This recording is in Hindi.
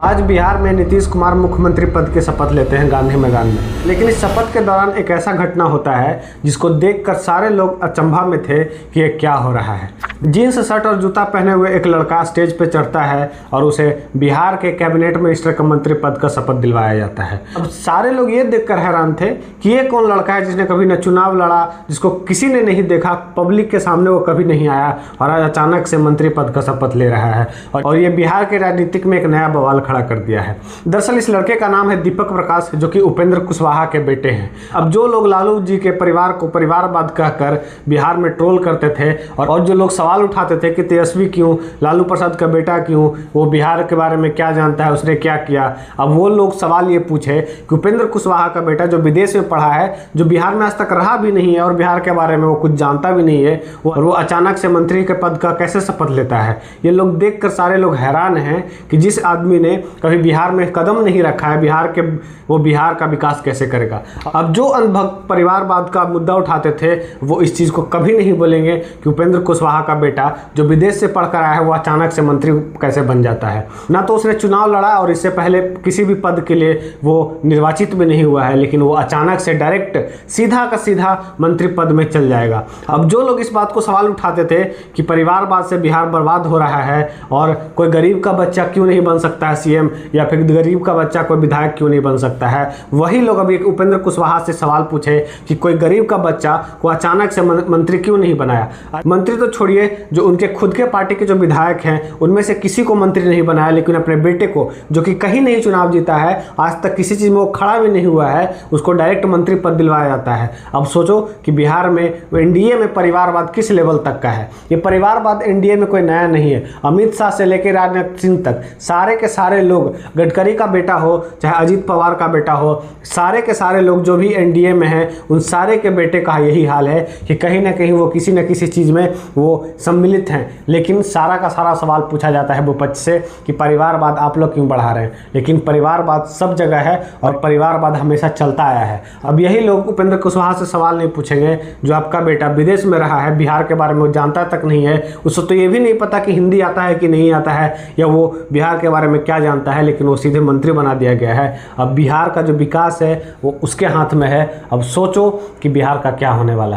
आज बिहार में नीतीश कुमार मुख्यमंत्री पद की शपथ लेते हैं गांधी मैदान में। लेकिन इस शपथ के दौरान एक ऐसा घटना होता है जिसको देखकर सारे लोग अचंभा में थे कि ये क्या हो रहा है। जीन्स शर्ट और जूता पहने हुए एक लड़का स्टेज पे चढ़ता है और उसे बिहार के कैबिनेट मिनिस्टर का मंत्री पद का शपथ दिलवाया जाता है। अब सारे लोग ये देखकर हैरान थे कि ये कौन लड़का है जिसने कभी न चुनाव लड़ा, जिसको किसी ने नहीं देखा, पब्लिक के सामने वो कभी नहीं आया और आज अचानक से मंत्री पद का शपथ ले रहा है और ये बिहार के राजनीतिक में एक नया बवाल खड़ा कर दिया है। दरअसल इस लड़के का नाम है दीपक प्रकाश, जो कि उपेंद्र कुशवाहा के बेटे हैं। अब जो लोग लालू जी के परिवार को परिवारवाद कहकर बिहार में ट्रोल करते थे और जो लोग सवाल उठाते थे कि तेजस्वी क्यों, लालू प्रसाद का बेटा क्यों, वो बिहार के बारे में क्या जानता है, उसने क्या किया, अब वो लोग सवाल ये पूछे कि उपेंद्र कुशवाहा का बेटा जो विदेश में पढ़ा है, जो बिहार में आज तक रहा भी नहीं है और बिहार के बारे में वो कुछ जानता भी नहीं है, और वो अचानक से मंत्री के पद का कैसे शपथ लेता है। ये लोग देखकर सारे लोग हैरान हैं कि जिस आदमी ने कभी बिहार में कदम नहीं रखा है, वो बिहार का विकास कैसे करेगा। अब जो अनुभक्त परिवारवाद का मुद्दा उठाते थे वो इस चीज़ को कभी नहीं बोलेंगे कि उपेंद्र कुशवाहा का बेटा जो विदेश से पढ़कर आया है वो अचानक से मंत्री कैसे बन जाता है। ना तो उसने चुनाव लड़ा और इससे पहले किसी भी पद के लिए वो निर्वाचित भी नहीं हुआ है, लेकिन वो अचानक से डायरेक्ट सीधा का सीधा मंत्री पद में चल जाएगा। अब जो लोग इस बात को सवाल उठाते थे कि परिवारवाद से बिहार बर्बाद हो रहा है और कोई गरीब का बच्चा क्यों नहीं बन सकता है सीएम, या फिर गरीब का बच्चा कोई विधायक क्यों नहीं बन सकता है, वही लोग अभी उपेंद्र कुशवाहा से सवाल पूछे कि कोई गरीब का बच्चा को अचानक से मंत्री क्यों नहीं बनाया। मंत्री तो छोड़िए, जो उनके खुद के पार्टी के जो विधायक हैं उनमें से किसी को मंत्री नहीं बनाया, लेकिन अपने बेटे को, जो कि कहीं नहीं चुनाव जीता है, आज तक किसी चीज़ में वो खड़ा भी नहीं हुआ है, उसको डायरेक्ट मंत्री पद दिलवाया जाता है। अब सोचो कि बिहार में एनडीए में परिवारवाद किस लेवल तक का है। ये परिवारवाद एनडीए में कोई नया नहीं है। अमित शाह से लेकर राजनाथ सिंह तक सारे के सारे लोग, गडकरी का बेटा हो चाहे अजीत पवार का बेटा हो, सारे के सारे लोग जो भी एनडीए में हैं उन सारे के बेटे का यही हाल है कि कहीं ना कहीं वो किसी न किसी चीज़ में वो सम्मिलित हैं। लेकिन सारा का सारा सवाल पूछा जाता है विपक्ष से कि परिवारवाद आप लोग क्यों बढ़ा रहे हैं। लेकिन परिवारवाद सब जगह है और परिवारवाद हमेशा चलता आया है। अब यही लोग उपेंद्र कुशवाहा से सवाल नहीं पूछेंगे जो आपका बेटा विदेश में रहा है, बिहार के बारे में वो जानता तक नहीं है, उसको तो ये भी नहीं पता कि हिंदी आता है कि नहीं आता है, या वो बिहार के बारे में क्या जानता है, लेकिन वो सीधे मंत्री बना दिया गया है। अब बिहार का जो विकास है वो उसके हाथ में है। अब सोचो कि बिहार का क्या होने वाला है।